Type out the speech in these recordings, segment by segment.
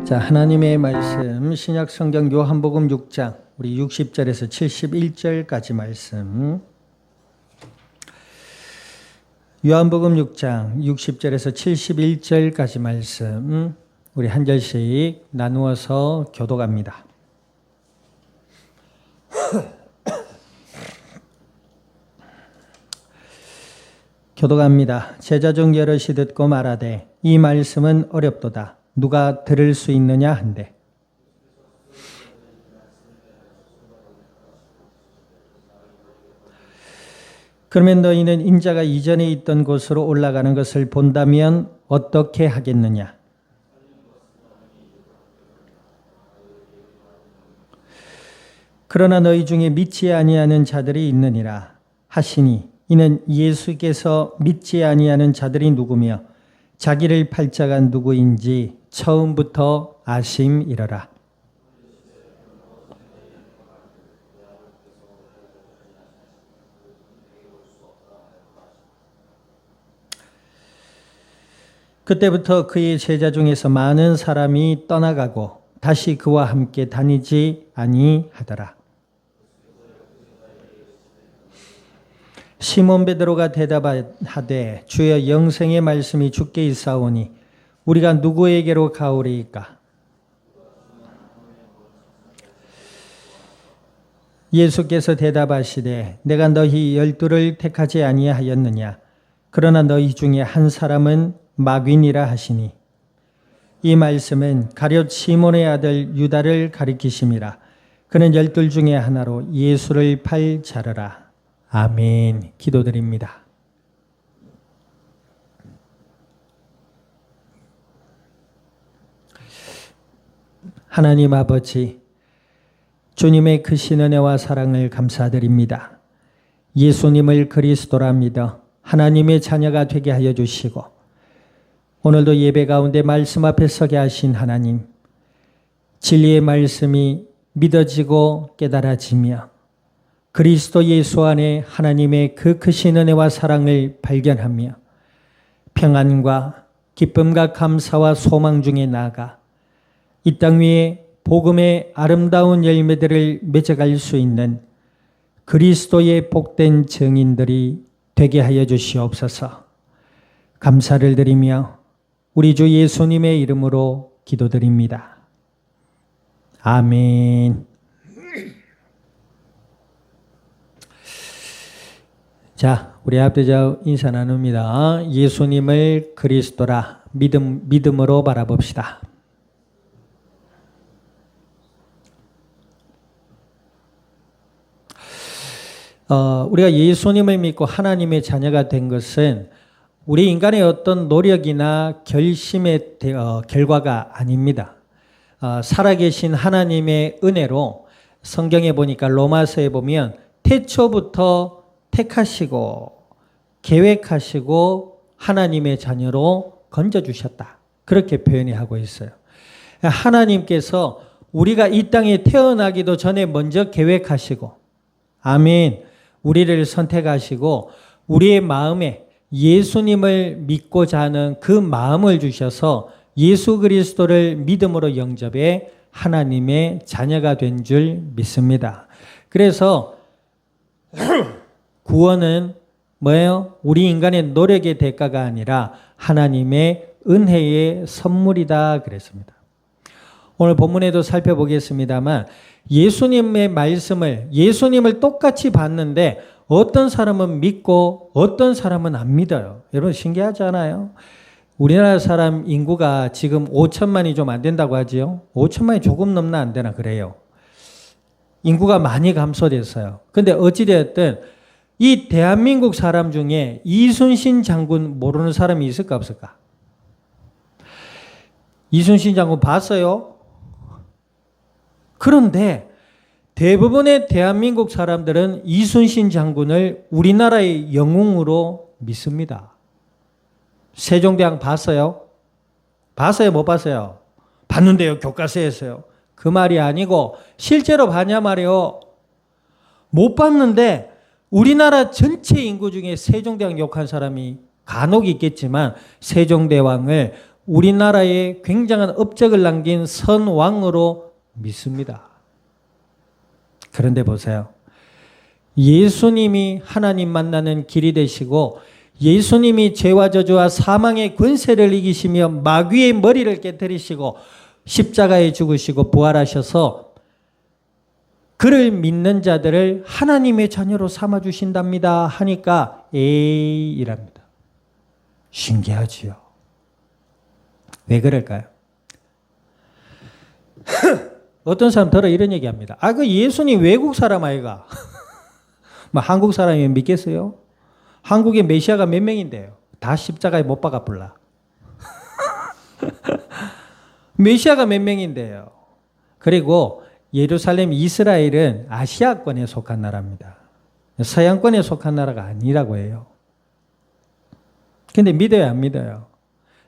자, 하나님의 말씀 신약 성경 요한복음 6장 우리 60절에서 71절까지 말씀. 요한복음 6장 60절에서 71절까지 말씀 우리 한 절씩 나누어서 교독합니다. 교독합니다. 제자 중 여럿이 듣고 말하되 이 말씀은 어렵도다. 누가 들을 수 있느냐 한대. 그러면 너희는 인자가 이전에 있던 곳으로 올라가는 것을 본다면 어떻게 하겠느냐? 그러나 너희 중에 믿지 아니하는 자들이 있느니라 하시니 이는 예수께서 믿지 아니하는 자들이 누구며 자기를 팔 자가 누구인지 처음부터 아심이러라. 그때부터 그의 제자 중에서 많은 사람이 떠나가고 다시 그와 함께 다니지 아니하더라. 시몬 베드로가 대답하되 주여 영생의 말씀이 주께 있사오니 우리가 누구에게로 가오리이까? 예수께서 대답하시되 내가 너희 12를 택하지 아니하였느냐? 그러나 너희 중에 한 사람은 마귀니라 하시니 이 말씀은 가룟 시몬의 아들 유다를 가리키심이라. 그는 12 중에 하나로 예수를 팔 자르라. 아멘. 기도드립니다. 하나님 아버지, 주님의 크신 은혜와 사랑을 감사드립니다. 예수님을 그리스도라 믿어 하나님의 자녀가 되게 하여 주시고 오늘도 예배 가운데 말씀 앞에 서게 하신 하나님, 진리의 말씀이 믿어지고 깨달아지며 그리스도 예수 안에 하나님의 그 크신 은혜와 사랑을 발견하며 평안과 기쁨과 감사와 소망 중에 나아가 이 땅 위에 복음의 아름다운 열매들을 맺어갈 수 있는 그리스도의 복된 증인들이 되게 하여 주시옵소서. 감사를 드리며 우리 주 예수님의 이름으로 기도드립니다. 아멘. 자, 우리 앞에서 인사 나눕니다. 예수님을 그리스도라 믿음으로 바라봅시다. 우리가 예수님을 믿고 하나님의 자녀가 된 것은 우리 인간의 어떤 노력이나 결심의 결과가 아닙니다. 살아계신 하나님의 은혜로 성경에 보니까 로마서에 보면 태초부터 택하시고 계획하시고 하나님의 자녀로 건져주셨다. 그렇게 표현이 하고 있어요. 하나님께서 우리가 이 땅에 태어나기도 전에 먼저 계획하시고 아멘. 우리를 선택하시고 우리의 마음에 예수님을 믿고자 하는 그 마음을 주셔서 예수 그리스도를 믿음으로 영접해 하나님의 자녀가 된 줄 믿습니다. 그래서 구원은 뭐예요? 우리 인간의 노력의 대가가 아니라 하나님의 은혜의 선물이다 그랬습니다. 오늘 본문에도 살펴보겠습니다만 예수님의 말씀을 예수님을 똑같이 봤는데 어떤 사람은 믿고 어떤 사람은 안 믿어요. 여러분 신기하지 않아요? 우리나라 사람 인구가 지금 5천만이 좀 안 된다고 하지요. 5천만이 조금 넘나 안 되나 그래요. 인구가 많이 감소됐어요. 근데 어찌되었든 이 대한민국 사람 중에 이순신 장군 모르는 사람이 있을까 없을까? 이순신 장군 봤어요? 그런데 대부분의 대한민국 사람들은 이순신 장군을 우리나라의 영웅으로 믿습니다. 세종대왕 봤어요? 봤어요? 못 봤어요? 봤는데요. 교과서에서요. 그 말이 아니고 실제로 봤냐 말이요. 못 봤는데 우리나라 전체 인구 중에 세종대왕 욕한 사람이 간혹 있겠지만 세종대왕을 우리나라에 굉장한 업적을 남긴 선왕으로 믿습니다. 그런데 보세요. 예수님이 하나님 만나는 길이 되시고 예수님이 죄와 저주와 사망의 권세를 이기시며 마귀의 머리를 깨뜨리시고 십자가에 죽으시고 부활하셔서 그를 믿는 자들을 하나님의 자녀로 삼아주신답니다 하니까 에이랍니다. 신기하지요. 왜 그럴까요? 어떤 사람 들어 이런 얘기합니다. 그 예수님 외국 사람 아이가? 뭐 한국 사람이 믿겠어요? 한국에 메시아가 몇 명인데요? 다 십자가에 못 박아 불라. 메시아가 몇 명인데요? 그리고 예루살렘 이스라엘은 아시아권에 속한 나라입니다. 서양권에 속한 나라가 아니라고 해요. 근데 믿어요, 안 믿어요?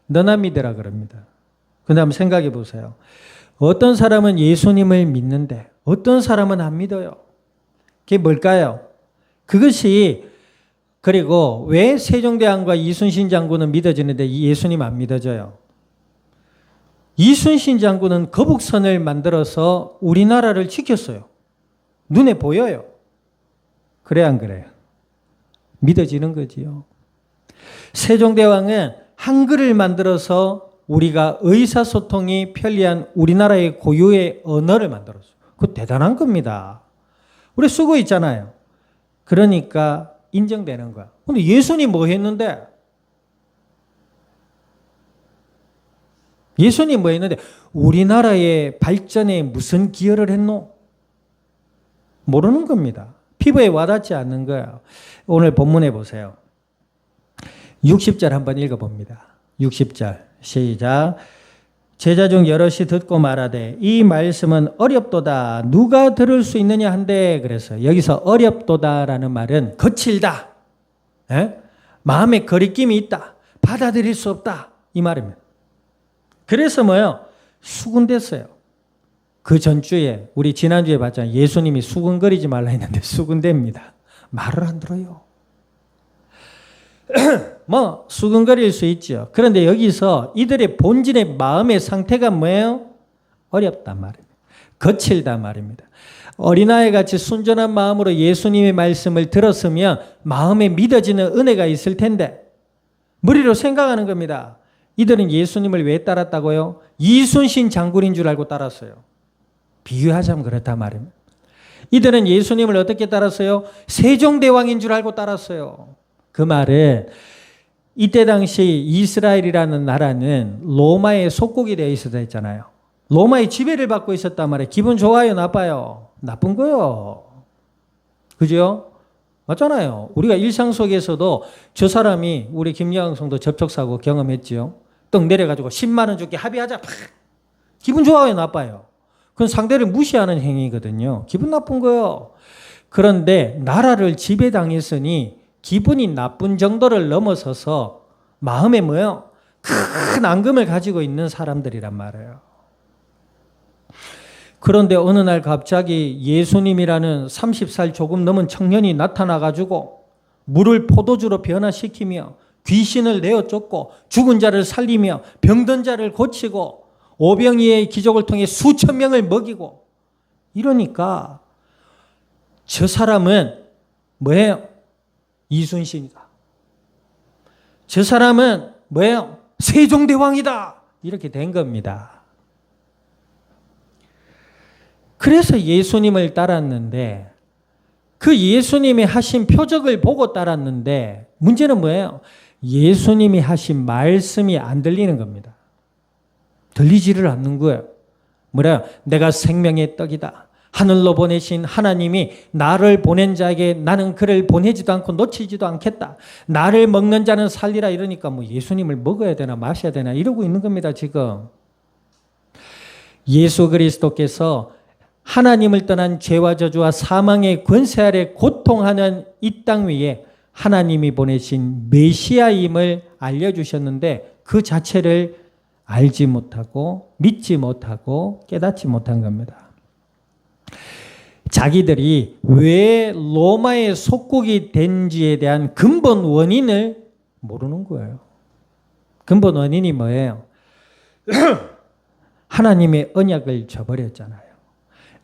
너나 믿으라 그럽니다. 근데 한번 생각해 보세요. 어떤 사람은 예수님을 믿는데 어떤 사람은 안 믿어요. 그게 뭘까요? 그것이 그리고 왜 세종대왕과 이순신 장군은 믿어지는데 예수님 안 믿어져요? 이순신 장군은 거북선을 만들어서 우리나라를 지켰어요. 눈에 보여요. 그래 안 그래요? 믿어지는 거지요. 세종대왕은 한글을 만들어서 우리가 의사소통이 편리한 우리나라의 고유의 언어를 만들었어요. 그거 대단한 겁니다. 우리 쓰고 있잖아요. 그러니까 인정되는 거야. 근데 예수님 뭐 했는데? 예수님 뭐 했는데 우리나라의 발전에 무슨 기여를 했노? 모르는 겁니다. 피부에 와닿지 않는 거예요. 오늘 본문에 보세요. 60절 한번 읽어봅니다. 60절 시작. 제자 중 여럿이 듣고 말하되 이 말씀은 어렵도다. 누가 들을 수 있느냐 한데 그래서 여기서 어렵도다라는 말은 거칠다. 마음에 거리낌이 있다. 받아들일 수 없다. 이 말입니다. 그래서 뭐요? 수군댔어요. 그 전주에 우리 지난주에 봤잖아요. 예수님이 수군거리지 말라 했는데 수군댑니다. 말을 안 들어요. 뭐 수근거릴 수 있죠. 그런데 여기서 이들의 본질의 마음의 상태가 뭐예요? 어렵단 말입니다. 거칠단 말입니다. 어린아이 같이 순전한 마음으로 예수님의 말씀을 들었으면 마음에 믿어지는 은혜가 있을 텐데 머리로 생각하는 겁니다. 이들은 예수님을 왜 따랐다고요? 이순신 장군인 줄 알고 따랐어요. 비유하자면 그렇단 말입니다. 이들은 예수님을 어떻게 따랐어요? 세종대왕인 줄 알고 따랐어요. 그 말은 이때 당시 이스라엘이라는 나라는 로마의 속국이 되어 있었다 했잖아요. 로마의 지배를 받고 있었단 말이에요. 기분 좋아요, 나빠요? 나쁜 거요. 그죠? 맞잖아요. 우리가 일상 속에서도 저 사람이 우리 김여왕 성도 접촉사고 경험했지요. 떡 내려가지고 10만 원 줄게 합의하자. 팍! 기분 좋아요, 나빠요? 그건 상대를 무시하는 행위거든요. 기분 나쁜 거요. 그런데 나라를 지배당했으니 기분이 나쁜 정도를 넘어서서 마음에 뭐요? 큰 앙금을 가지고 있는 사람들이란 말이에요. 그런데 어느 날 갑자기 예수님이라는 30살 조금 넘은 청년이 나타나가지고 물을 포도주로 변화시키며 귀신을 내어 쫓고 죽은 자를 살리며 병든 자를 고치고 오병이의 기적을 통해 수천 명을 먹이고 이러니까 저 사람은 뭐예요? 이순신이다. 저 사람은 뭐예요? 세종대왕이다. 이렇게 된 겁니다. 그래서 예수님을 따랐는데 그 예수님이 하신 표적을 보고 따랐는데 문제는 뭐예요? 예수님이 하신 말씀이 안 들리는 겁니다. 들리지를 않는 거예요. 뭐래요? 내가 생명의 떡이다. 하늘로 보내신 하나님이 나를 보낸 자에게 나는 그를 보내지도 않고 놓치지도 않겠다. 나를 먹는 자는 살리라 이러니까 뭐 예수님을 먹어야 되나 마셔야 되나 이러고 있는 겁니다, 지금. 예수 그리스도께서 하나님을 떠난 죄와 저주와 사망의 권세 아래 고통하는 이 땅 위에 하나님이 보내신 메시아임을 알려주셨는데 그 자체를 알지 못하고 믿지 못하고 깨닫지 못한 겁니다. 자기들이 왜 로마의 속국이 된지에 대한 근본 원인을 모르는 거예요. 근본 원인이 뭐예요? 하나님의 언약을 저버렸잖아요.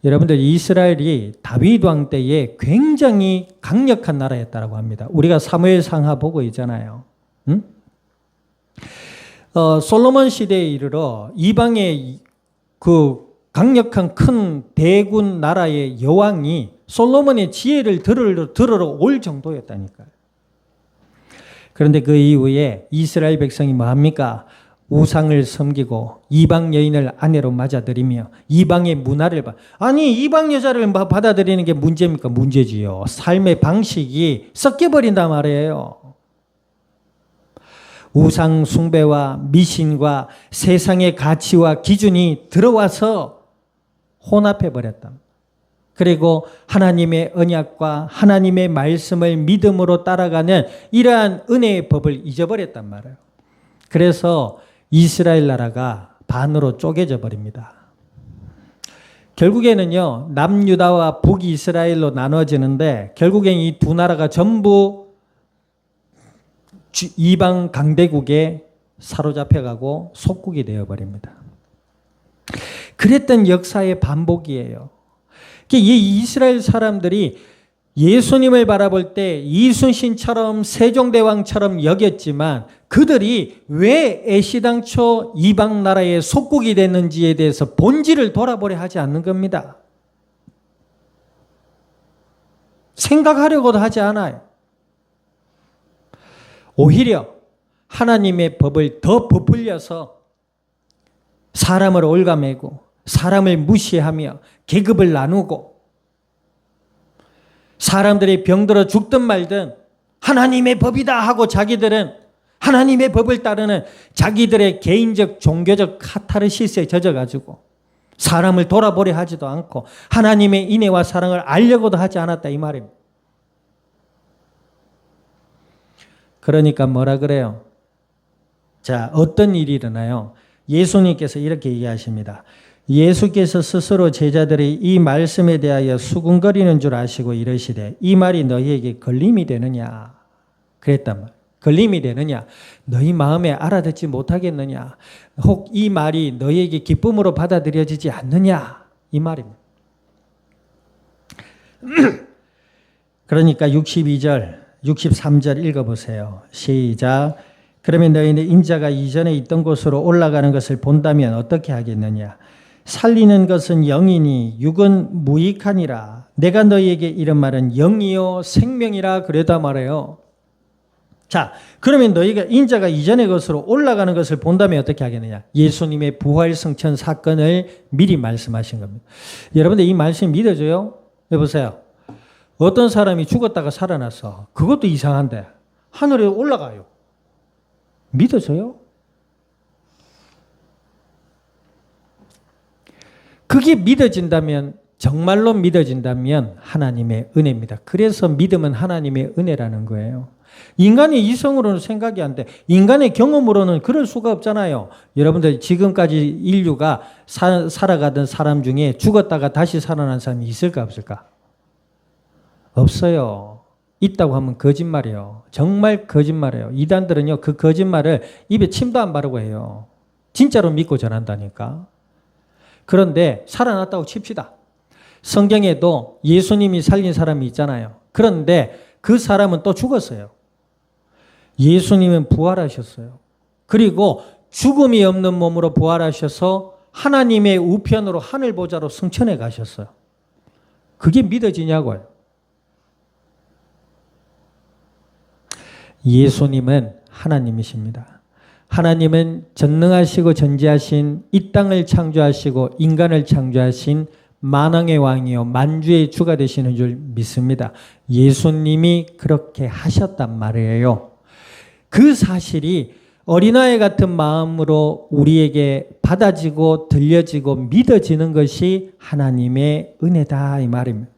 여러분들 이스라엘이 다윗 왕 때에 굉장히 강력한 나라였다고 합니다. 우리가 사무엘 상하 보고 있잖아요. 응? 솔로몬 시대에 이르러 이방의 그 강력한 큰 대군 나라의 여왕이 솔로몬의 지혜를 들으러 올 정도였다니까요. 그런데 그 이후에 이스라엘 백성이 뭐합니까? 우상을 섬기고 이방 여인을 아내로 맞아들이며 이방의 문화를 아니 이방 여자를 받아들이는 게 문제입니까? 문제지요. 삶의 방식이 섞여버린단 말이에요. 우상 숭배와 미신과 세상의 가치와 기준이 들어와서 혼합해버렸다. 그리고 하나님의 언약과 하나님의 말씀을 믿음으로 따라가는 이러한 은혜의 법을 잊어버렸단 말이에요. 그래서 이스라엘 나라가 반으로 쪼개져 버립니다. 결국에는요, 남유다와 북이스라엘로 나눠지는데 결국엔 이 두 나라가 전부 이방 강대국에 사로잡혀가고 속국이 되어버립니다. 그랬던 역사의 반복이에요. 이 이스라엘 사람들이 예수님을 바라볼 때 이순신처럼 세종대왕처럼 여겼지만 그들이 왜 애시당초 이방 나라의 속국이 됐는지에 대해서 본질을 돌아보려 하지 않는 겁니다. 생각하려고도 하지 않아요. 오히려 하나님의 법을 더 부풀려서 사람을 올가매고 사람을 무시하며 계급을 나누고 사람들이 병들어 죽든 말든 하나님의 법이다 하고 자기들은 하나님의 법을 따르는 자기들의 개인적 종교적 카타르시스에 젖어가지고 사람을 돌아보려 하지도 않고 하나님의 인애와 사랑을 알려고도 하지 않았다 이 말입니다. 그러니까 뭐라 그래요? 자, 어떤 일이 일어나요? 예수님께서 이렇게 얘기하십니다. 예수께서 스스로 제자들이 이 말씀에 대하여 수군거리는 줄 아시고 이러시되 이 말이 너희에게 걸림이 되느냐? 그랬단 말. 걸림이 되느냐? 너희 마음에 알아듣지 못하겠느냐? 혹 이 말이 너희에게 기쁨으로 받아들여지지 않느냐? 이 말입니다. 그러니까 62절, 63절 읽어보세요. 시작. 그러면 너희는 인자가 이전에 있던 곳으로 올라가는 것을 본다면 어떻게 하겠느냐? 살리는 것은 영이니 육은 무익하니라. 내가 너희에게 이런 말은 영이요 생명이라 그러다 말해요. 자, 그러면 너희가 인자가 이전의 것으로 올라가는 것을 본다면 어떻게 하겠느냐? 예수님의 부활 승천 사건을 미리 말씀하신 겁니다. 여러분들 이 말씀 믿어져요? 여보세요. 어떤 사람이 죽었다가 살아났어. 그것도 이상한데 하늘에 올라가요. 믿어져요? 그게 믿어진다면, 정말로 믿어진다면 하나님의 은혜입니다. 그래서 믿음은 하나님의 은혜라는 거예요. 인간의 이성으로는 생각이 안 돼. 인간의 경험으로는 그럴 수가 없잖아요. 여러분들 지금까지 인류가 살아가던 사람 중에 죽었다가 다시 살아난 사람이 있을까 없을까? 없어요. 있다고 하면 거짓말이에요. 정말 거짓말이에요. 이단들은요, 그 거짓말을 입에 침도 안 바르고 해요. 진짜로 믿고 전한다니까. 그런데 살아났다고 칩시다. 성경에도 예수님이 살린 사람이 있잖아요. 그런데 그 사람은 또 죽었어요. 예수님은 부활하셨어요. 그리고 죽음이 없는 몸으로 부활하셔서 하나님의 우편으로 하늘 보좌로 승천해 가셨어요. 그게 믿어지냐고요. 예수님은 하나님이십니다. 하나님은 전능하시고 전지하신 이 땅을 창조하시고 인간을 창조하신 만왕의 왕이요 만주의 주가 되시는 줄 믿습니다. 예수님이 그렇게 하셨단 말이에요. 그 사실이 어린아이 같은 마음으로 우리에게 받아지고 들려지고 믿어지는 것이 하나님의 은혜다 이 말입니다.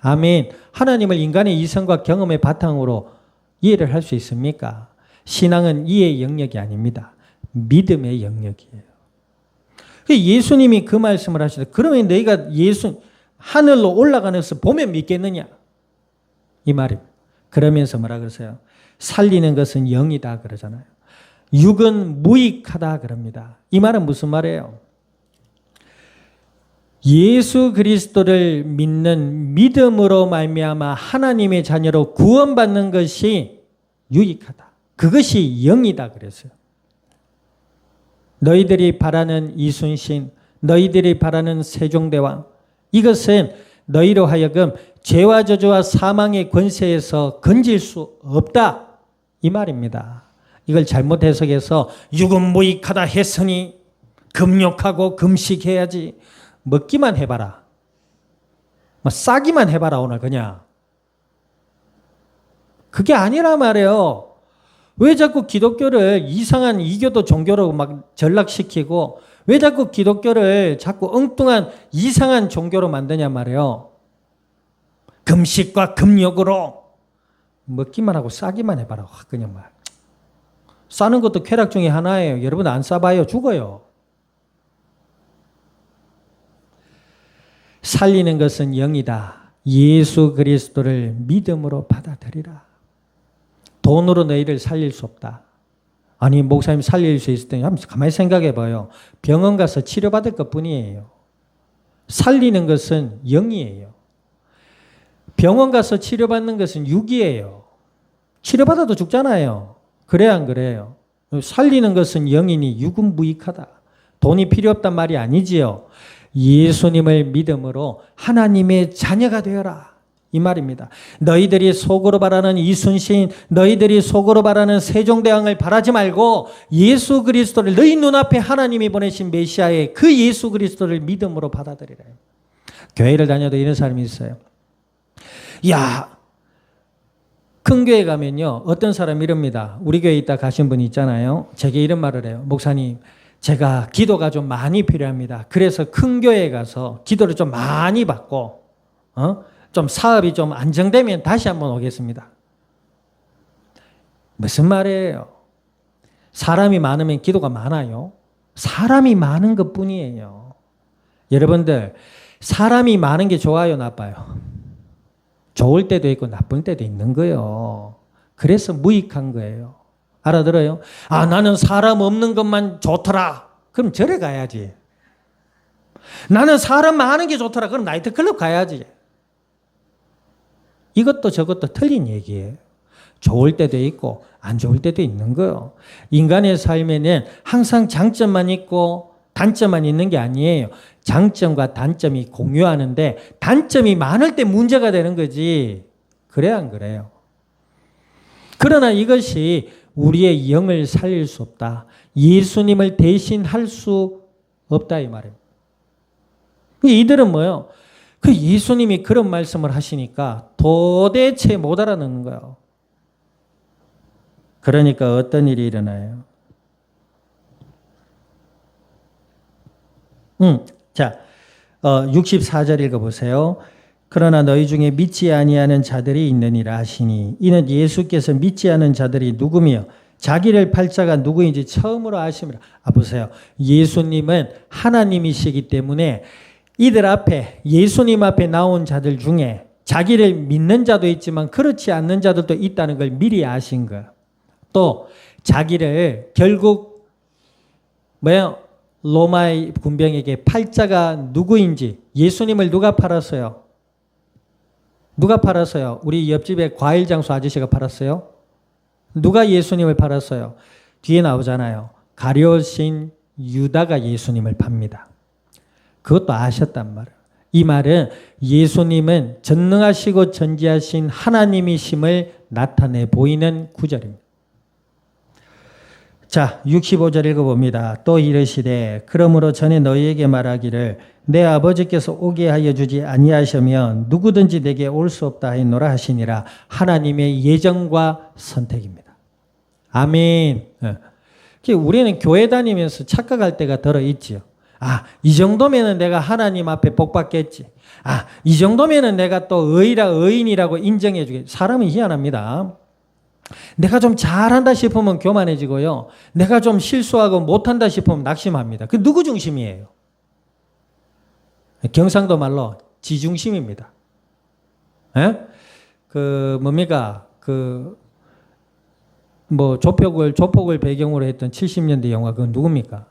아멘. 하나님을 인간의 이성과 경험의 바탕으로 이해를 할 수 있습니까? 신앙은 이해의 영역이 아닙니다. 믿음의 영역이에요. 예수님이 그 말씀을 하시되 그러면 너희가 하늘로 올라가는 것을 보면 믿겠느냐? 이 말입니다. 그러면서 뭐라 그러세요? 살리는 것은 영이다 그러잖아요. 육은 무익하다 그럽니다. 이 말은 무슨 말이에요? 예수 그리스도를 믿는 믿음으로 말미암아 하나님의 자녀로 구원받는 것이 유익하다. 그것이 영이다 그랬어요. 너희들이 바라는 이순신, 너희들이 바라는 세종대왕, 이것은 너희로 하여금 죄와 저주와 사망의 권세에서 건질 수 없다. 이 말입니다. 이걸 잘못 해석해서 육은 무익하다 했으니 금욕하고 금식해야지. 먹기만 해봐라. 싸기만 해봐라 오늘 그냥. 그게 아니라 말이에요. 왜 자꾸 기독교를 이상한 이교도 종교로 막 전락시키고 왜 자꾸 기독교를 자꾸 엉뚱한 이상한 종교로 만드냐 말이에요. 금식과 금욕으로 먹기만 하고 싸기만 해봐라. 그냥 말. 싸는 것도 쾌락 중에 하나예요. 여러분 안 싸봐요. 죽어요. 살리는 것은 영이다. 예수 그리스도를 믿음으로 받아들이라. 돈으로 너희를 살릴 수 없다. 아니 목사님 살릴 수 있을 때 한번 가만히 생각해 봐요. 병원 가서 치료받을 것뿐이에요. 살리는 것은 영이에요. 병원 가서 치료받는 것은 육이에요. 치료받아도 죽잖아요. 그래 안 그래요? 살리는 것은 영이니 육은 무익하다. 돈이 필요 없단 말이 아니지요. 예수님을 믿음으로 하나님의 자녀가 되어라. 이 말입니다. 너희들이 속으로 바라는 이순신, 너희들이 속으로 바라는 세종대왕을 바라지 말고 예수 그리스도를 너희 눈앞에 하나님이 보내신 메시아의 그 예수 그리스도를 믿음으로 받아들이라. 교회를 다녀도 이런 사람이 있어요. 야, 큰 교회 가면요. 어떤 사람이 이럽니다. 우리 교회에 있다 가신 분이 있잖아요. 제게 이런 말을 해요. 목사님, 제가 기도가 좀 많이 필요합니다. 그래서 큰 교회에 가서 기도를 좀 많이 받고 좀 사업이 좀 안정되면 다시 한번 오겠습니다. 무슨 말이에요? 사람이 많으면 기도가 많아요? 사람이 많은 것뿐이에요. 여러분들 사람이 많은 게 좋아요, 나빠요? 좋을 때도 있고 나쁜 때도 있는 거예요. 그래서 무익한 거예요. 알아들어요? 아, 나는 사람 없는 것만 좋더라. 그럼 절에 가야지. 나는 사람 많은 게 좋더라. 그럼 나이트클럽 가야지. 이것도 저것도 틀린 얘기예요. 좋을 때도 있고 안 좋을 때도 있는 거예요. 인간의 삶에는 항상 장점만 있고 단점만 있는 게 아니에요. 장점과 단점이 공유하는데 단점이 많을 때 문제가 되는 거지. 그래 안 그래요? 그러나 이것이 우리의 영을 살릴 수 없다. 예수님을 대신할 수 없다 이 말입니다. 이들은 뭐예요? 그 예수님이 그런 말씀을 하시니까 도대체 못 알아듣는 거예요. 그러니까 어떤 일이 일어나요? 자, 64절 읽어보세요. 그러나 너희 중에 믿지 아니하는 자들이 있느니라 하시니 이는 예수께서 믿지 않은 자들이 누구며 자기를 팔 자가 누구인지 처음으로 아심이라. 보세요. 예수님은 하나님이시기 때문에 이들 앞에 예수님 앞에 나온 자들 중에 자기를 믿는 자도 있지만 그렇지 않는 자들도 있다는 걸 미리 아신 거예요. 또 자기를 결국 뭐예요? 로마의 군병에게 팔자가 누구인지 예수님을 누가 팔았어요? 누가 팔았어요? 우리 옆집에 과일 장수 아저씨가 팔았어요? 누가 예수님을 팔았어요? 뒤에 나오잖아요. 가룟신 유다가 예수님을 팝니다. 그것도 아셨단 말이에요. 이 말은 예수님은 전능하시고 전지하신 하나님이심을 나타내 보이는 구절입니다. 자, 65절 읽어봅니다. 또 이르시되 그러므로 전에 너희에게 말하기를 내 아버지께서 오게 하여 주지 아니하시면 누구든지 내게 올 수 없다 하였노라 하시니라. 하나님의 예정과 선택입니다. 아멘. 우리는 교회 다니면서 착각할 때가 들어있지요. 아, 이 정도면은 내가 하나님 앞에 복 받겠지. 아, 이 정도면은 내가 또 의인이라고 인정해 주겠지. 사람은 희한합니다. 내가 좀 잘한다 싶으면 교만해지고요. 내가 좀 실수하고 못한다 싶으면 낙심합니다. 그 누구 중심이에요? 경상도 말로 지중심입니다. 에? 뭡니까? 뭐 조폭을 배경으로 했던 70년대 영화 그건 누굽니까?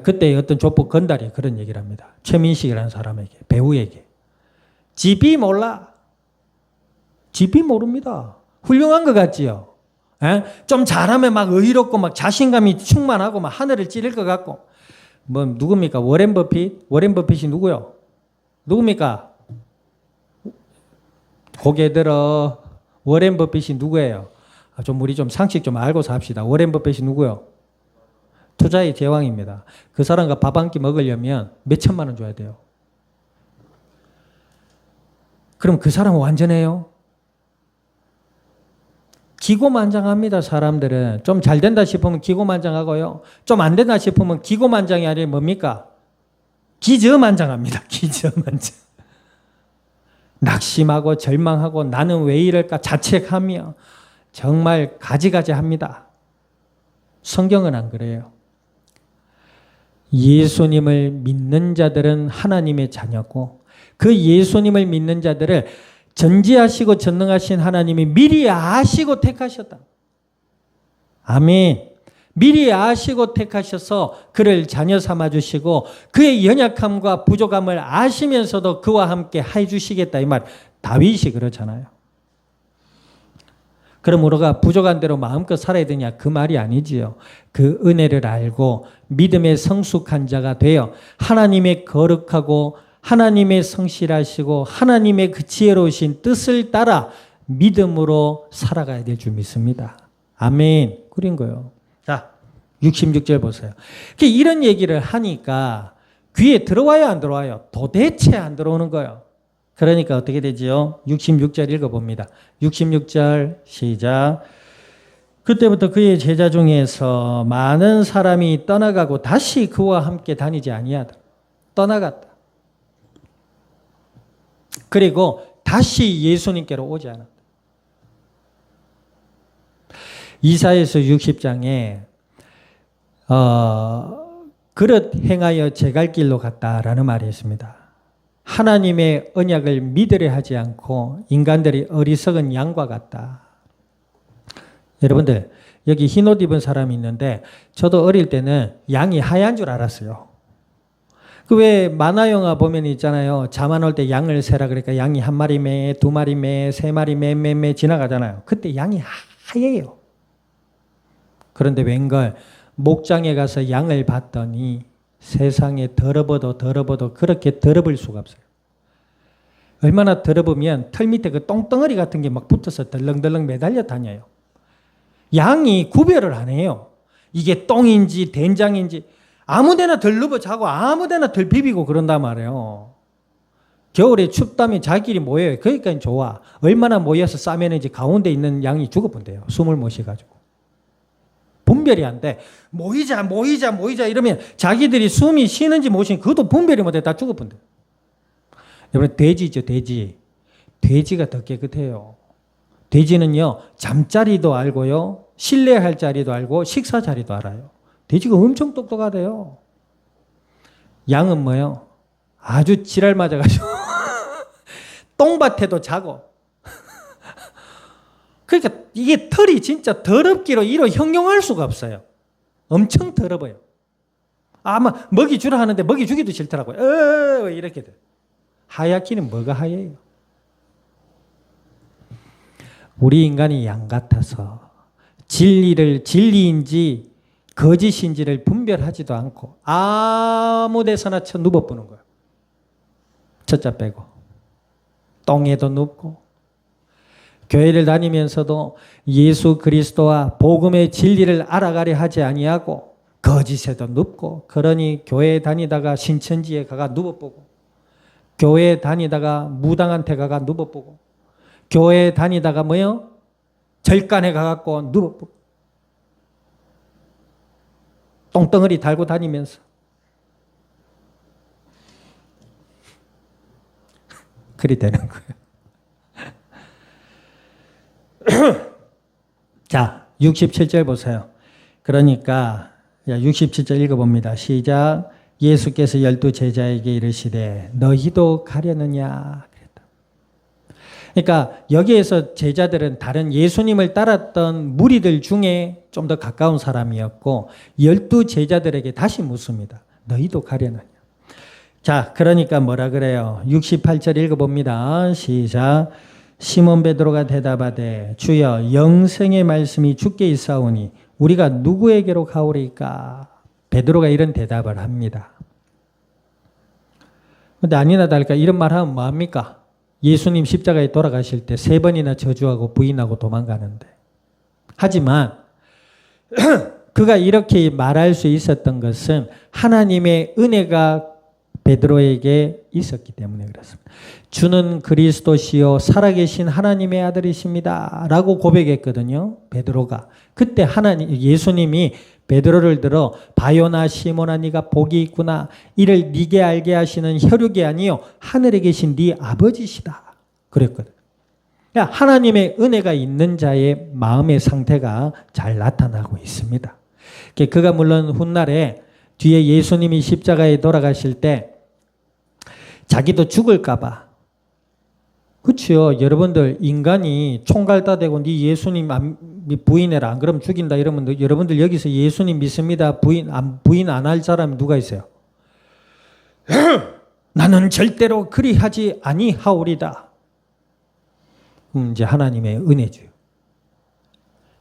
그때 어떤 조폭 건달이 그런 얘기를 합니다. 최민식이라는 사람에게, 배우에게. 집이 몰라. 집이 모릅니다. 훌륭한 것 같지요? 좀 잘하면 막 의롭고 막 자신감이 충만하고 막 하늘을 찌를 것 같고. 뭐 누굽니까? 워렌 버핏? 워렌 버핏이 누구요? 누굽니까? 고개 들어. 워렌 버핏이 누구예요? 우리 좀 상식 좀 알고 삽시다. 워렌 버핏이 누구요? 투자의 제왕입니다. 그 사람과 밥 한 끼 먹으려면 몇 천만 원 줘야 돼요. 그럼 그 사람은 완전해요? 기고만장합니다. 사람들은. 좀 잘 된다 싶으면 기고만장하고요. 좀 안 된다 싶으면 기고만장이 아니라 뭡니까? 기저만장합니다. 기저만장. 낙심하고 절망하고 나는 왜 이럴까 자책하며 정말 가지가지합니다. 성경은 안 그래요. 예수님을 믿는 자들은 하나님의 자녀고 그 예수님을 믿는 자들을 전지하시고 전능하신 하나님이 미리 아시고 택하셨다. 아멘. 미리 아시고 택하셔서 그를 자녀 삼아주시고 그의 연약함과 부족함을 아시면서도 그와 함께 해주시겠다 이 말. 다윗이 그렇잖아요. 그럼 우리가 부족한 대로 마음껏 살아야 되냐? 그 말이 아니지요. 그 은혜를 알고 믿음의 성숙한 자가 되어 하나님의 거룩하고 하나님의 성실하시고 하나님의 그 지혜로우신 뜻을 따라 믿음으로 살아가야 될 줄 믿습니다. 아멘. 그린 거예요. 자, 66절 보세요. 이런 얘기를 하니까 귀에 들어와요, 안 들어와요? 도대체 안 들어오는 거예요. 그러니까 어떻게 되지요? 66절 읽어봅니다. 66절 시작. 그때부터 그의 제자 중에서 많은 사람이 떠나가고 다시 그와 함께 다니지 아니하더라. 떠나갔다. 그리고 다시 예수님께로 오지 않았다. 이사야서 60장에 그릇 행하여 제 갈 길로 갔다라는 말이 있습니다. 하나님의 언약을 믿으려 하지 않고 인간들이 어리석은 양과 같다. 여러분들 여기 흰옷 입은 사람이 있는데 저도 어릴 때는 양이 하얀 줄 알았어요. 그 왜 만화 영화 보면 있잖아요. 잠 안 올 때 양을 세라 그러니까 양이 한 마리 매, 두 마리 매, 세 마리 매 지나가잖아요. 그때 양이 하얘요. 그런데 웬걸 목장에 가서 양을 봤더니 세상에 더러워도 그렇게 더러울 수가 없어요. 얼마나 더러우면 털 밑에 그 똥덩어리 같은 게 막 붙어서 덜렁덜렁 매달려 다녀요. 양이 구별을 안 해요. 이게 똥인지 된장인지 아무데나 덜 누워 자고 아무데나 덜 비비고 그런단 말이에요. 겨울에 춥다면 자기끼리 모여요. 그러니까 좋아. 얼마나 모여서 싸매는지 가운데 있는 양이 죽어본대요. 숨을 못 쉬가지고. 분별이 안 돼. 모이자 이러면 자기들이 숨이 쉬는지 못 쉬는지 그것도 분별이 못해. 다 죽어본대. 여러분 돼지죠, 돼지. 돼지가 더 깨끗해요. 돼지는요 잠자리도 알고요, 실내할 자리도 알고 식사 자리도 알아요. 돼지가 엄청 똑똑하대요. 양은 뭐요? 아주 지랄 맞아가지고 똥밭에도 자고. 그러니까 이게 털이 진짜 더럽기로 이로 형용할 수가 없어요. 엄청 더러워요. 아마 먹이 주라 하는데 먹이 주기도 싫더라고요. 이렇게 돼. 하얗기는 뭐가 하얘요? 우리 인간이 양 같아서 진리인지 거짓인지를 분별하지도 않고 아무 데서나 누워보는 거예요. 첫째 빼고. 똥에도 눕고 교회를 다니면서도 예수 그리스도와 복음의 진리를 알아가려 하지 아니하고 거짓에도 눕고, 그러니 교회 다니다가 신천지에 가가 누워보고, 교회 다니다가 무당한테 가가 누워보고, 교회 다니다가 뭐요? 절간에 가갖고 누워보고, 똥덩어리 달고 다니면서. 그리 되는 거예요. 자, 67절 보세요. 그러니까 67절 읽어봅니다. 시작. 예수께서 12 제자에게 이르시되 너희도 가려느냐 그랬다. 그러니까 여기에서 제자들은 다른 예수님을 따랐던 무리들 중에 좀 더 가까운 사람이었고 12 제자들에게 다시 묻습니다. 너희도 가려느냐? 자, 그러니까 뭐라 그래요? 68절 읽어봅니다. 시작. 시몬 베드로가 대답하되 주여 영생의 말씀이 주께 있사오니 우리가 누구에게로 가오리까? 베드로가 이런 대답을 합니다. 근데 아니나 다를까 이런 말 하면 뭐합니까? 예수님 십자가에 돌아가실 때 3번이나 저주하고 부인하고 도망가는데. 하지만 그가 이렇게 말할 수 있었던 것은 하나님의 은혜가 베드로에게 있었기 때문에 그렇습니다. 주는 그리스도시요 살아계신 하나님의 아들이십니다 라고 고백했거든요. 베드로가. 그때 예수님이 베드로를 들어 바요나 시몬아 네가 복이 있구나. 이를 네게 알게 하시는 혈육이 아니요 하늘에 계신 네 아버지시다. 그랬거든. 그러니까 하나님의 은혜가 있는 자의 마음의 상태가 잘 나타나고 있습니다. 그가 물론 훗날에 뒤에 예수님이 십자가에 돌아가실 때 자기도 죽을까 봐. 그렇죠. 여러분들 인간이 총갈다 대고 네 예수님 부인해라 안 그러면 죽인다 이러면 여러분들 여기서 예수님 믿습니다. 부인 안 할 사람이 누가 있어요? 나는 절대로 그리하지 아니하오리다. 이제 하나님의 은혜죠.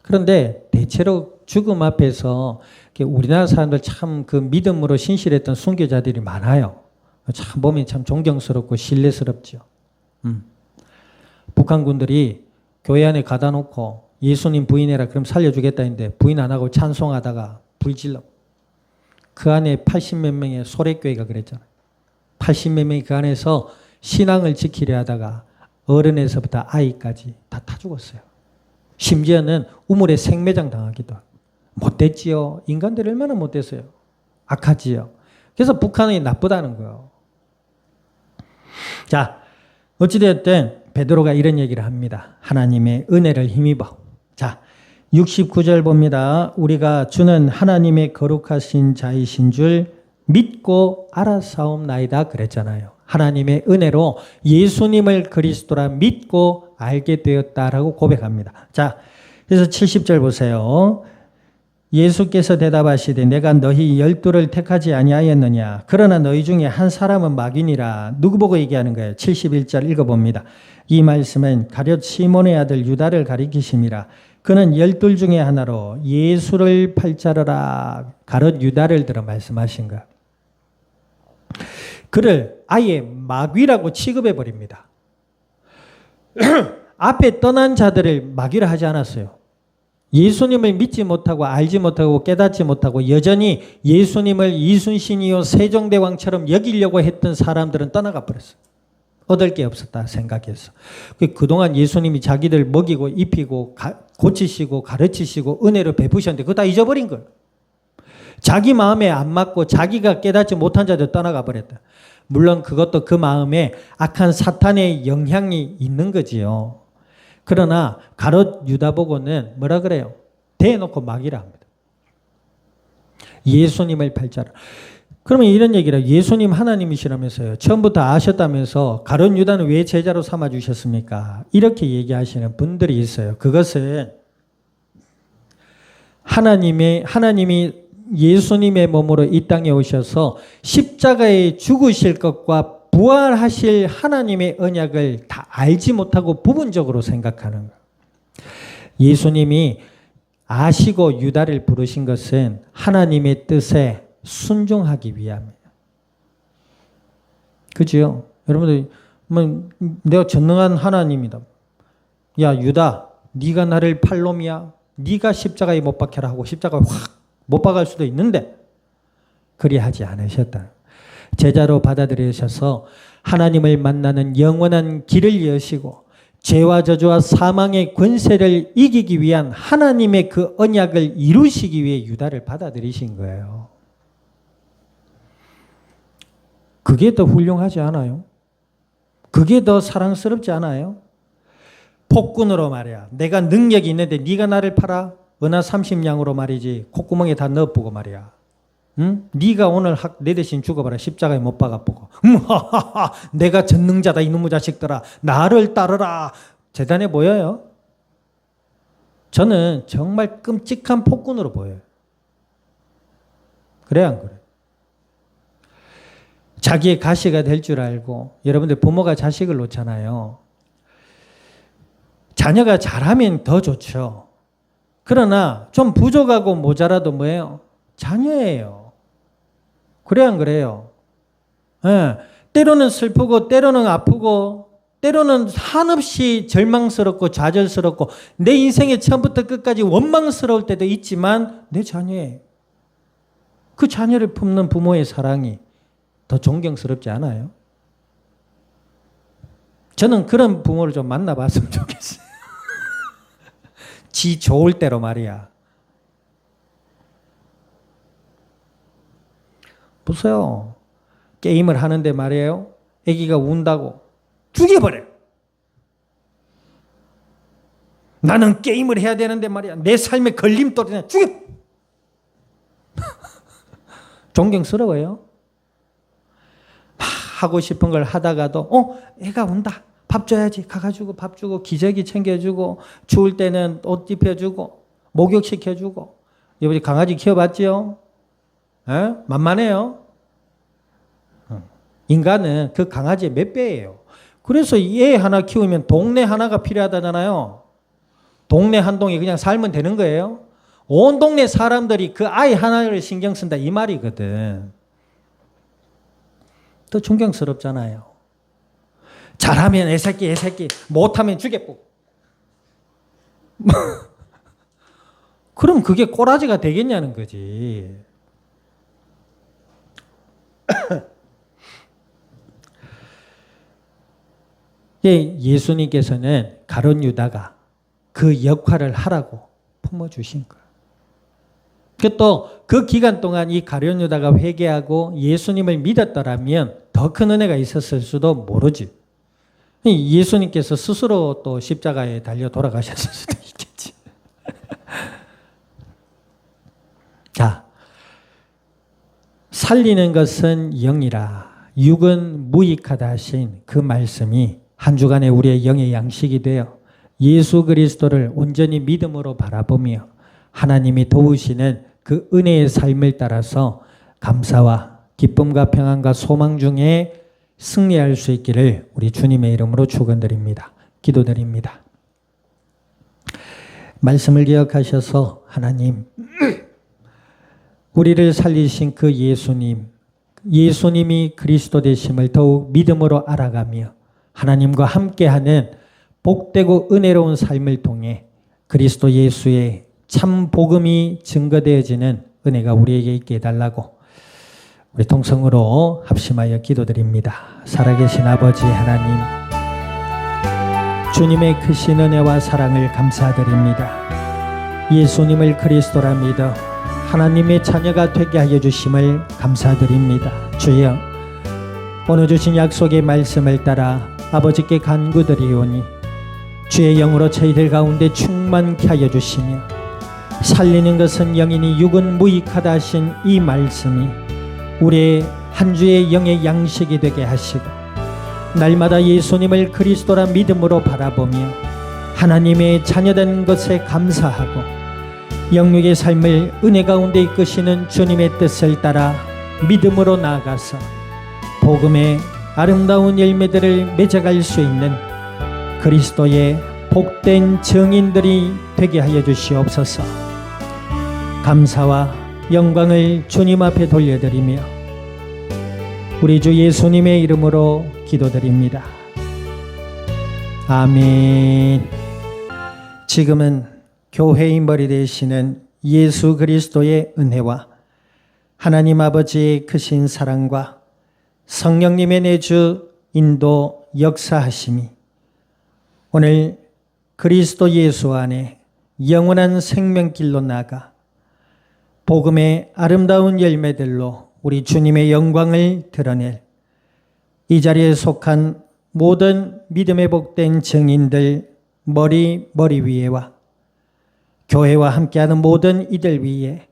그런데 대체로 죽음 앞에서 우리나라 사람들 참 그 믿음으로 신실했던 순교자들이 많아요. 참 보면 참 존경스럽고 신뢰스럽죠. 북한군들이 교회 안에 가다 놓고 예수님 부인해라 그럼 살려주겠다 했는데 부인 안 하고 찬송하다가 불질러. 그 안에 80몇 명의 소래교회가 그랬잖아요. 80몇 명이 그 안에서 신앙을 지키려 하다가 어른에서부터 아이까지 다 타 죽었어요. 심지어는 우물에 생매장 당하기도 하고. 못됐지요. 인간들이 얼마나 못됐어요. 악하지요. 그래서 북한이 나쁘다는 거예요. 자, 어찌되었든 베드로가 이런 얘기를 합니다. 하나님의 은혜를 힘입어. 자, 69절 봅니다. 우리가 주는 하나님의 거룩하신 자이신 줄 믿고 알아사옵나이다 그랬잖아요. 하나님의 은혜로 예수님을 그리스도라 믿고 알게 되었다라고 고백합니다. 자, 그래서 70절 보세요. 예수께서 대답하시되 내가 너희 12를 택하지 아니하였느냐. 그러나 너희 중에 한 사람은 마귀니라. 누구 보고 얘기하는 거예요? 71절 읽어봅니다. 이 말씀은 가룟 시몬의 아들 유다를 가리키심이라. 그는 12 중에 하나로 예수를 팔자르라. 가룟 유다를 들어 말씀하신 거예요. 그를 아예 마귀라고 취급해버립니다. 앞에 떠난 자들을 마귀라 하지 않았어요. 예수님을 믿지 못하고 알지 못하고 깨닫지 못하고 여전히 예수님을 이순신이요 세종대왕처럼 여기려고 했던 사람들은 떠나가 버렸어요. 얻을 게 없었다 생각해서. 그동안 예수님이 자기들 먹이고 입히고 고치시고 가르치시고 은혜를 베푸셨는데 그거 다 잊어버린 거예요. 자기 마음에 안 맞고 자기가 깨닫지 못한 자들 떠나가 버렸다. 물론 그것도 그 마음에 악한 사탄의 영향이 있는 거지요. 그러나 가롯 유다 보고는 뭐라 그래요? 대놓고 마귀라 합니다. 예수님을 팔자라. 그러면 이런 얘기를 해요. 예수님 하나님이시라면서요. 처음부터 아셨다면서 가롯 유다는 왜 제자로 삼아주셨습니까? 이렇게 얘기하시는 분들이 있어요. 그것은 하나님이 예수님의 몸으로 이 땅에 오셔서 십자가에 죽으실 것과 부활하실 하나님의 언약을 다 알지 못하고 부분적으로 생각하는 거예요. 예수님이 아시고 유다를 부르신 것은 하나님의 뜻에 순종하기 위함이에요. 그죠? 여러분들 내가 전능한 하나님이다. 야 유다 네가 나를 팔 놈이야. 네가 십자가에 못 박혀라 하고 십자가에 확 못 박을 수도 있는데 그리하지 않으셨다. 제자로 받아들이셔서 하나님을 만나는 영원한 길을 여시고 죄와 저주와 사망의 권세를 이기기 위한 하나님의 그 언약을 이루시기 위해 유다를 받아들이신 거예요. 그게 더 훌륭하지 않아요? 그게 더 사랑스럽지 않아요? 폭군으로 말이야. 내가 능력이 있는데 네가 나를 팔아? 은하 30냥으로 말이지 콧구멍에 다 넣어보고 말이야. 응? 네가 오늘 내 대신 죽어봐라. 십자가에 못 박아보고. 내가 전능자다 이놈의 자식들아. 나를 따르라. 대단해 보여요? 저는 정말 끔찍한 폭군으로 보여요. 그래 안 그래? 자기의 가시가 될 줄 알고 여러분들 부모가 자식을 놓잖아요. 자녀가 잘하면 더 좋죠. 그러나 좀 부족하고 모자라도 뭐예요? 자녀예요. 그래 안 그래요? 예. 때로는 슬프고 때로는 아프고 때로는 한없이 절망스럽고 좌절스럽고 내 인생의 처음부터 끝까지 원망스러울 때도 있지만 내 자녀예요. 그 자녀를 품는 부모의 사랑이 더 존경스럽지 않아요? 저는 그런 부모를 좀 만나봤으면 좋겠어요. 지 좋을 대로 말이야. 보세요. 게임을 하는데 말이에요. 아기가 운다고 죽여버려요. 나는 게임을 해야 되는데 말이야. 내 삶의 걸림돌이냐. 죽여. 존경스러워요. 하고 싶은 걸 하다가도 애가 운다. 밥 줘야지. 가가지고 밥 주고 기저귀 챙겨주고 추울 때는 옷 입혀주고 목욕시켜주고. 여러분이 강아지 키워봤지요? 에? 만만해요. 인간은 그 강아지의 몇 배예요. 그래서 애 하나 키우면 동네 하나가 필요하다잖아요. 동네 한 동에 그냥 살면 되는 거예요. 온 동네 사람들이 그 아이 하나를 신경 쓴다 이 말이거든. 더 존경스럽잖아요. 잘하면 애새끼 못하면 죽여보고. 그럼 그게 꼬라지가 되겠냐는 거지. 예수님께서는 가룟 유다가 그 역할을 하라고 품어주신 거예요. 또 그 기간 동안 이 가룟 유다가 회개하고 예수님을 믿었더라면 더 큰 은혜가 있었을 수도 모르지. 예수님께서 스스로 또 십자가에 달려 돌아가셨을 수도 있겠지. 자, 살리는 것은 영이라 육은 무익하다 하신 그 말씀이 한 주간의 우리의 영의 양식이 되어 예수 그리스도를 온전히 믿음으로 바라보며 하나님이 도우시는 그 은혜의 삶을 따라서 감사와 기쁨과 평안과 소망 중에 승리할 수 있기를 우리 주님의 이름으로 축원드립니다. 기도드립니다. 말씀을 기억하셔서 하나님 우리를 살리신 그 예수님이 그리스도 되심을 더욱 믿음으로 알아가며 하나님과 함께하는 복되고 은혜로운 삶을 통해 그리스도 예수의 참 복음이 증거되어지는 은혜가 우리에게 있게 해달라고 우리 통성으로 합심하여 기도드립니다. 살아계신 아버지 하나님, 주님의 크신 은혜와 사랑을 감사드립니다. 예수님을 그리스도라 믿어 하나님의 자녀가 되게 하여 주심을 감사드립니다. 주여, 오늘 주신 약속의 말씀을 따라 아버지께 간구드리오니 주의 영으로 저희들 가운데 충만케 하여 주시며 살리는 것은 영이니 육은 무익하다 하신 이 말씀이 우리의 한 주의 영의 양식이 되게 하시고 날마다 예수님을 그리스도라 믿음으로 바라보며 하나님의 자녀된 것에 감사하고 영육의 삶을 은혜 가운데 이끄시는 주님의 뜻을 따라 믿음으로 나아가서 복음의 아름다운 열매들을 맺어갈 수 있는 그리스도의 복된 증인들이 되게 하여 주시옵소서. 감사와 영광을 주님 앞에 돌려드리며 우리 주 예수님의 이름으로 기도드립니다. 아멘. 지금은 교회의 머리 되시는 예수 그리스도의 은혜와 하나님 아버지의 크신 사랑과 성령님의 내주 인도 역사하심이 오늘 그리스도 예수 안에 영원한 생명길로 나가 복음의 아름다운 열매들로 우리 주님의 영광을 드러낼 이 자리에 속한 모든 믿음에 복된 증인들 머리 위에와 교회와 함께하는 모든 이들 위에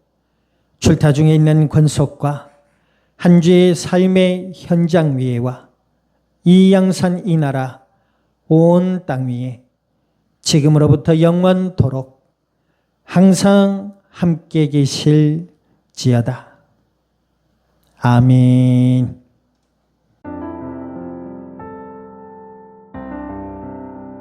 출타 중에 있는 권속과 한 주의 삶의 현장 위에와 이 양산 이 나라 온 땅 위에 지금으로부터 영원토록 항상 함께 계실지어다. 아멘.